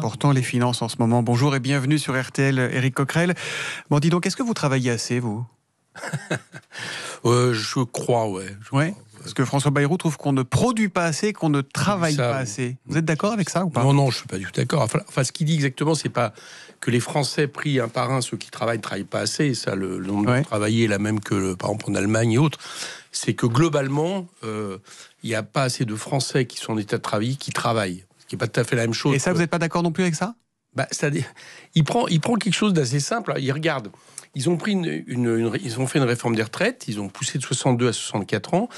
important, les finances en ce moment. Bonjour et bienvenue sur RTL, Éric Coquerel. Bon, dis donc, est-ce que vous travaillez assez, vous ? Je crois, ouais. Parce que François Bayrou trouve qu'on ne produit pas assez, qu'on ne travaille pas assez. Vous êtes d'accord avec ça ou pas ? Non, je suis pas du tout d'accord. Enfin, ce qu'il dit exactement, c'est pas que les Français pris un par un, ceux qui travaillent, ne travaillent pas assez. Ça, le nombre de travailleurs est la même que, par exemple, en Allemagne et autres. C'est que globalement, il n'y a pas assez de Français qui sont en état de travail, qui travaillent. Ce qui n'est pas tout à fait la même chose. Et ça, vous n'êtes pas d'accord non plus avec ça ? Il prend quelque chose d'assez simple. Il regarde. Ils ont fait une réforme des retraites, ils ont poussé de 62 à 64 ans,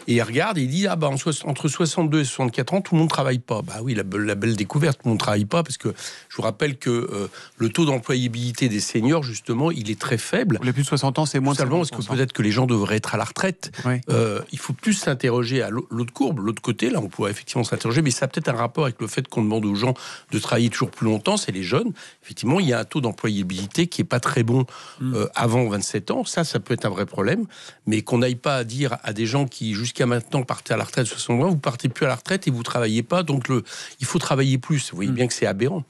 et ils regardent et ils disent entre 62 et 64 ans, tout le monde ne travaille pas. Bah oui, la belle découverte, tout le monde ne travaille pas, parce que je vous rappelle que le taux d'employabilité des seniors, justement, il est très faible. Les plus de 60 ans, c'est moins de 50%. Parce que peut-être que les gens devraient être à la retraite. Il faut plus s'interroger à l'autre courbe, l'autre côté, là on pourrait effectivement s'interroger, mais ça a peut-être un rapport avec le fait qu'on demande aux gens de travailler toujours plus longtemps, c'est les jeunes. Effectivement, il y a un taux d'employabilité qui n'est pas très bon avant 27 ans, ça peut être un vrai problème, mais qu'on n'aille pas à dire à des gens qui jusqu'à maintenant partaient à la retraite de 60 ans, vous partez plus à la retraite et vous travaillez pas, donc il faut travailler plus. Vous voyez bien que c'est aberrant.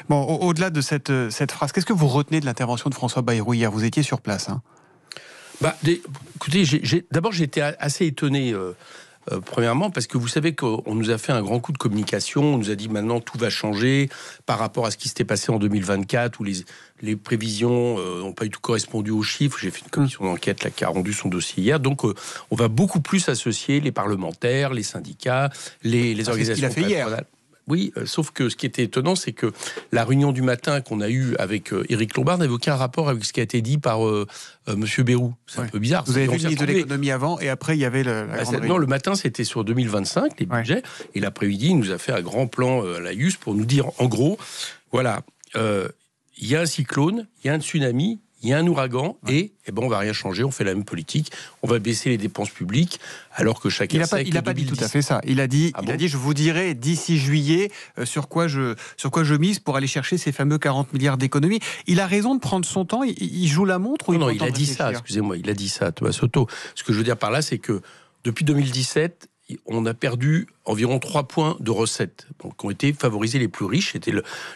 Bon, au-delà de cette phrase, qu'est-ce que vous retenez de l'intervention de François Bayrou hier ? Vous étiez sur place, hein ? Écoutez, d'abord j'étais assez étonné. Premièrement, parce que vous savez qu'on nous a fait un grand coup de communication, on nous a dit maintenant tout va changer par rapport à ce qui s'était passé en 2024 où les prévisions n'ont pas du tout correspondu aux chiffres. J'ai fait une commission d'enquête là, qui a rendu son dossier hier, donc on va beaucoup plus associer les parlementaires, les syndicats, les organisations patronales. Oui, sauf que ce qui était étonnant, c'est que la réunion du matin qu'on a eue avec Éric Lombard n'avait aucun rapport avec ce qui a été dit par Monsieur Bayrou. C'est un peu bizarre. Vous avez vu le ministre de l'économie avant, et après il y avait la grande réunion. Non, le matin c'était sur 2025, les budgets, et l'après-midi il nous a fait un grand plan à la IUS pour nous dire, en gros, voilà, il y a un cyclone, il y a un tsunami, il y a un ouragan, et on va rien changer, on fait la même politique, on va baisser les dépenses publiques, alors que chacun sait que il n'a pas dit tout à fait ça. Il a dit, je vous dirai d'ici juillet sur quoi je mise pour aller chercher ces fameux 40 milliards d'économies. Il a raison de prendre son temps, il joue la montre ou Non, il a dit ça, excusez-moi, il a dit ça, Thomas Soto. Ce que je veux dire par là, c'est que depuis 2017, on a perdu environ 3 points de recettes qui ont été favorisés les plus riches. C'était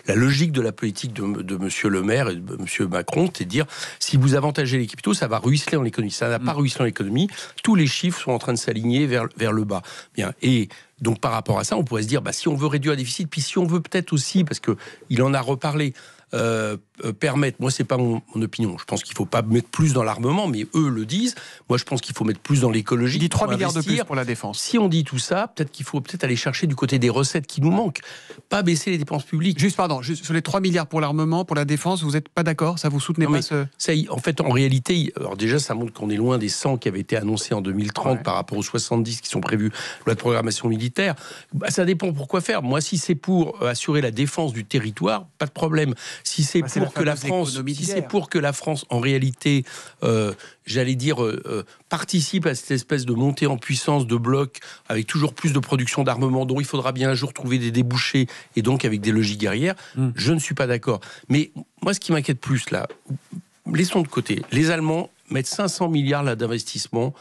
la logique de la politique de Monsieur Le Maire et de Monsieur Macron, c'est de dire si vous avantagez les capitaux, ça va ruisseler en économie. Ça n'a pas ruisselé en économie. Tous les chiffres sont en train de s'aligner vers le bas. Bien. Et donc par rapport à ça, on pourrait se dire si on veut réduire le déficit, puis si on veut peut-être aussi, parce que il en a reparlé, permettre, moi c'est pas mon opinion, je pense qu'il faut pas mettre plus dans l'armement, mais eux le disent, moi je pense qu'il faut mettre plus dans l'écologie. Il dit 3 milliards de plus pour la défense. Si on dit tout ça, peut-être qu'il faut aller chercher du côté des recettes qui nous manquent, pas baisser les dépenses publiques. Juste sur les 3 milliards pour l'armement, pour la défense, vous n'êtes pas d'accord ? Ça vous soutenez pas ça, en fait, en réalité, alors déjà ça montre qu'on est loin des 100 qui avaient été annoncés en 2030 par rapport aux 70 qui sont prévus loi de programmation militaire. Ça dépend pour quoi faire. Moi, si c'est pour assurer la défense du territoire, pas de problème. Si c'est pour que la France, en réalité, participe à cette espèce de montée en puissance de blocs avec toujours plus de production d'armement dont il faudra bien un jour trouver des débouchés et donc avec des logiques guerrières, je ne suis pas d'accord. Mais moi, ce qui m'inquiète plus là, laissons de côté. Les Allemands mettent 500 milliards là d'investissement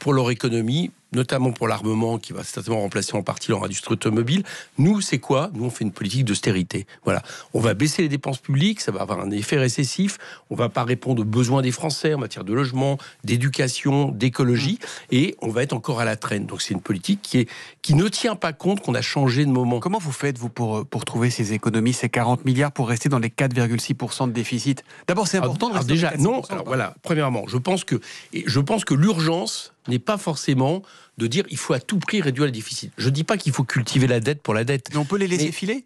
pour leur économie, notamment pour l'armement qui va certainement remplacer en partie leur industrie automobile. Nous, c'est quoi ? Nous, on fait une politique d'austérité. Voilà. On va baisser les dépenses publiques, ça va avoir un effet récessif, on va pas répondre aux besoins des Français en matière de logement, d'éducation, d'écologie, et on va être encore à la traîne. Donc c'est une politique qui ne tient pas compte qu'on a changé de moment. Comment vous faites, vous, pour trouver ces économies, ces 40 milliards, pour rester dans les 4,6% de déficit ? D'abord, c'est important de rester déjà, dans les 4,6%. non, alors voilà, premièrement, je pense que l'urgence n'est pas forcément de dire il faut à tout prix réduire le déficit. Je ne dis pas qu'il faut cultiver la dette pour la dette. Mais on peut les laisser filer ?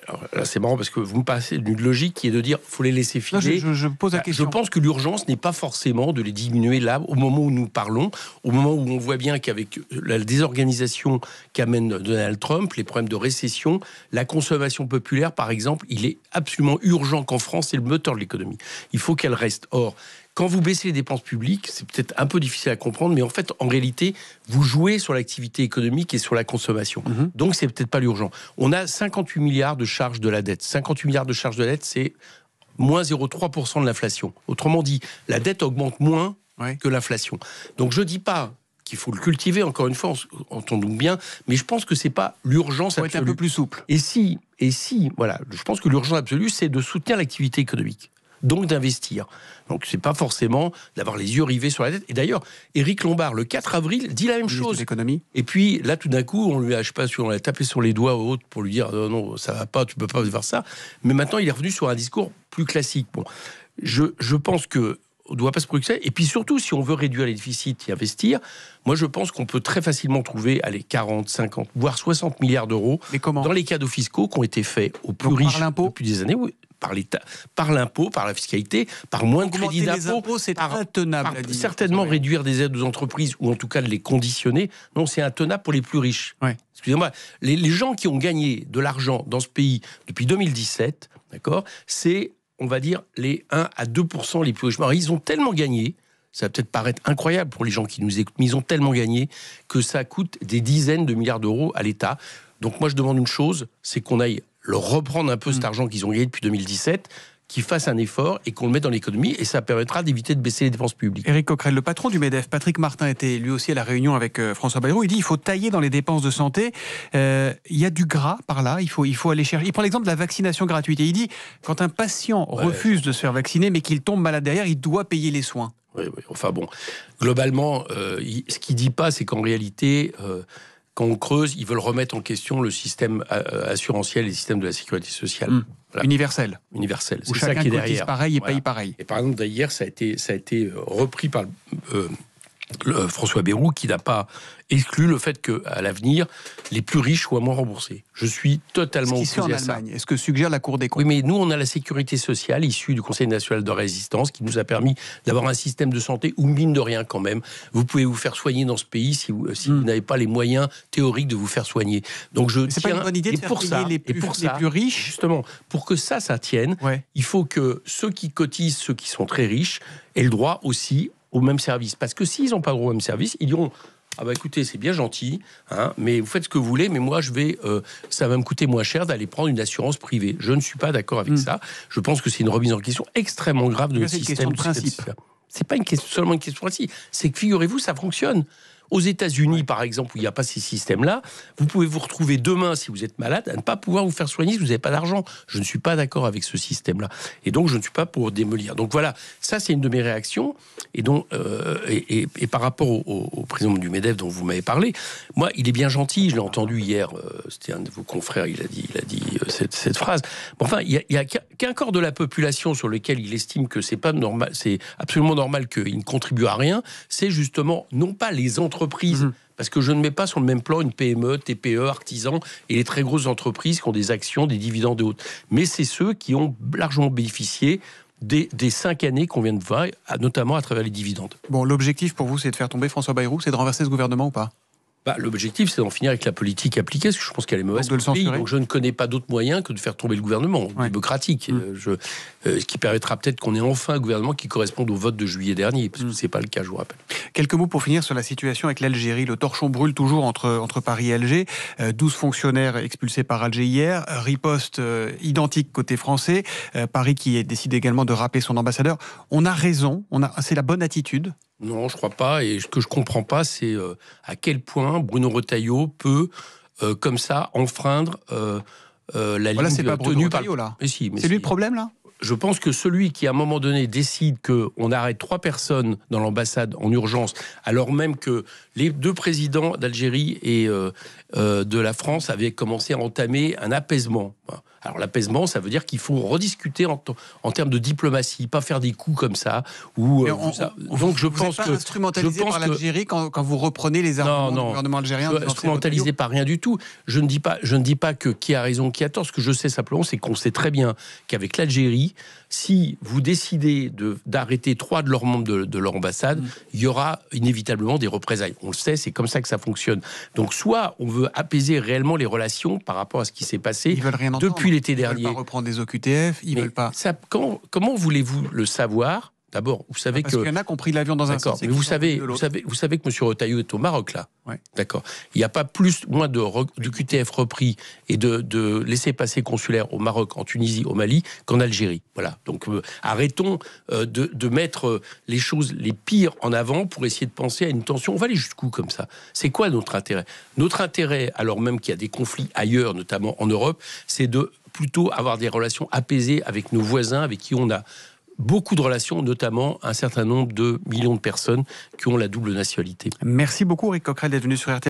Alors là, c'est marrant parce que vous me passez d'une logique qui est de dire faut les laisser filer. Non, je pose la question. Je pense que l'urgence n'est pas forcément de les diminuer là, au moment où nous parlons, au moment où on voit bien qu'avec la désorganisation qu'amène Donald Trump, les problèmes de récession, la consommation populaire, par exemple, il est absolument urgent qu'en France, c'est le moteur de l'économie. Il faut qu'elle reste. Or, quand vous baissez les dépenses publiques, c'est peut-être un peu difficile à comprendre, mais en fait, en réalité, vous jouez sur l'activité économique et sur la consommation. Donc, c'est peut-être pas l'urgent. On a 58 milliards de charges de la dette. 58 milliards de charges de la dette, c'est moins 0,3% de l'inflation. Autrement dit, la dette augmente moins que l'inflation. Donc, je dis pas qu'il faut le cultiver, encore une fois, entendons bien, mais je pense que c'est pas l'urgence absolue. Il faut être un peu plus souple. Et si, voilà, je pense que l'urgence absolue, c'est de soutenir l'activité économique, donc d'investir. Donc c'est pas forcément d'avoir les yeux rivés sur la tête. Et d'ailleurs, Éric Lombard, le 4 avril, dit la même chose. Et puis là, tout d'un coup, on lui a, je sais pas si on l'a tapé sur les doigts ou autre pour lui dire non, ça va pas, tu peux pas faire ça. Mais maintenant, il est revenu sur un discours plus classique. Bon, je pense que on ne doit pas se préoccuper. Et puis surtout, si on veut réduire les déficits et investir, moi je pense qu'on peut très facilement trouver 40, 50, voire 60 milliards d'euros dans les cadeaux fiscaux qui ont été faits aux plus riches depuis des années. Oui, par l'État, par l'impôt, par la fiscalité, par moins de crédits d'impôt. C'est intenable. Certainement réduire des aides aux entreprises ou en tout cas de les conditionner. Non, c'est intenable pour les plus riches. Ouais. Excusez-moi, les gens qui ont gagné de l'argent dans ce pays depuis 2017, d'accord, c'est, on va dire, les 1 à 2% les plus riches. Alors, ils ont tellement gagné, ça va peut-être paraître incroyable pour les gens qui nous écoutent, mais ils ont tellement gagné que ça coûte des dizaines de milliards d'euros à l'État. Donc moi, je demande une chose, c'est qu'on aille leur reprendre un peu cet argent qu'ils ont gagné depuis 2017, qu'ils fassent un effort et qu'on le mette dans l'économie, et ça permettra d'éviter de baisser les dépenses publiques. Éric Coquerel, le patron du MEDEF, Patrick Martin, était lui aussi à la réunion avec François Bayrou. Il dit qu'il faut tailler dans les dépenses de santé. Il y a du gras par là, il faut aller chercher. Il prend l'exemple de la vaccination gratuite. Et il dit, quand un patient refuse de se faire vacciner, mais qu'il tombe malade derrière, il doit payer les soins. Oui, enfin bon, globalement, ce qu'il ne dit pas, c'est qu'en réalité... quand on creuse, ils veulent remettre en question le système assurantiel et le système de la sécurité sociale. Voilà. Universel. C'est ça qui est derrière. Pareil et paye pareil. Et par exemple, d'ailleurs, ça a été repris par François Bayrou, qui n'a pas exclu le fait qu'à l'avenir, les plus riches soient moins remboursés. Je suis totalement opposé à ça. Est-ce que suggère la Cour des comptes ? Oui, mais nous, on a la sécurité sociale issue du Conseil national de résistance qui nous a permis d'avoir un système de santé où, mine de rien, quand même, vous pouvez vous faire soigner dans ce pays si vous n'avez pas les moyens théoriques de vous faire soigner. Donc c'est pas une bonne idée de faire payer les plus riches. Justement, pour que ça tienne, il faut que ceux qui cotisent, ceux qui sont très riches, aient le droit aussi au même service. Parce que s'ils n'ont pas le droit au même service, ils diront... Ah bah écoutez, c'est bien gentil, hein, mais vous faites ce que vous voulez, mais moi ça va me coûter moins cher d'aller prendre une assurance privée. Je ne suis pas d'accord avec ça. Je pense que c'est une remise en question extrêmement grave de notre système. C'est une question de principe. C'est pas seulement une question de principe, c'est que figurez-vous, ça fonctionne. Aux États-Unis, par exemple, où il n'y a pas ces systèmes-là, vous pouvez vous retrouver demain, si vous êtes malade, à ne pas pouvoir vous faire soigner si vous n'avez pas d'argent. Je ne suis pas d'accord avec ce système-là. Et donc, je ne suis pas pour démolir. Donc voilà, ça, c'est une de mes réactions. Et, donc, et par rapport au président du MEDEF dont vous m'avez parlé, moi, il est bien gentil. Je l'ai entendu hier, c'était un de vos confrères, il a dit cette phrase. Enfin, il y a qu'un corps de la population sur lequel il estime que c'est pas normal, c'est absolument normal qu'il ne contribue à rien. C'est justement, non pas les entreprises, parce que je ne mets pas sur le même plan une PME, TPE, artisans et les très grosses entreprises qui ont des actions, des dividendes et autres. Mais c'est ceux qui ont largement bénéficié des 5 années qu'on vient de voir, notamment à travers les dividendes. Bon, l'objectif pour vous, c'est de faire tomber François Bayrou, c'est de renverser ce gouvernement ou pas ? L'objectif, c'est d'en finir avec la politique appliquée, parce que je pense qu'elle est mauvaise pour le pays. Donc je ne connais pas d'autre moyen que de faire tomber le gouvernement démocratique, ce qui permettra peut-être qu'on ait enfin un gouvernement qui corresponde au vote de juillet dernier, parce que ce n'est pas le cas, je vous rappelle. Quelques mots pour finir sur la situation avec l'Algérie. Le torchon brûle toujours entre Paris et Alger. 12 fonctionnaires expulsés par Alger hier. Riposte identique côté français. Paris qui décide également de râper son ambassadeur. On a raison, c'est la bonne attitude. Non, je crois pas. Et ce que je comprends pas, c'est à quel point Bruno Retailleau peut, comme ça, enfreindre la ligne c'est pas tenue Retailleau, là. Mais si, c'est lui le problème, là ? Je pense que celui qui, à un moment donné, décide qu'on arrête 3 personnes dans l'ambassade en urgence, alors même que les 2 présidents d'Algérie et de la France avaient commencé à entamer un apaisement. Alors l'apaisement, ça veut dire qu'il faut rediscuter en termes de diplomatie, pas faire des coups comme ça. Donc je pense que... Vous n'êtes pas instrumentalisé par l'Algérie quand vous reprenez les arguments du gouvernement algérien. Non, instrumentalisé par rien du tout. Je ne dis pas que qui a raison, qui a tort. Ce que je sais simplement, c'est qu'on sait très bien qu'avec l'Algérie, si vous décidez d'arrêter 3 de leurs membres de leur ambassade, il y aura inévitablement des représailles. On le sait, c'est comme ça que ça fonctionne. Donc soit on veut apaiser réellement les relations par rapport à ce qui s'est passé depuis l'été dernier. Ils veulent pas reprendre des OQTF, ils veulent pas... Comment voulez-vous le savoir D'abord, vous savez Parce qu'il y en a qui ont pris l'avion dans un sens. Mais vous savez que M. Retailleau est au Maroc, là. Ouais. D'accord. Il n'y a pas moins de QTF repris et de laissez-passer consulaires au Maroc, en Tunisie, au Mali, qu'en Algérie. Voilà. Donc, arrêtons de mettre les choses les pires en avant pour essayer de penser à une tension. On va aller jusqu'où comme ça? C'est quoi notre intérêt? Notre intérêt, alors même qu'il y a des conflits ailleurs, notamment en Europe, c'est de plutôt avoir des relations apaisées avec nos voisins, avec qui on a beaucoup de relations, notamment un certain nombre de millions de personnes qui ont la double nationalité. Merci beaucoup, Éric Coquerel, d'être venu sur RTL.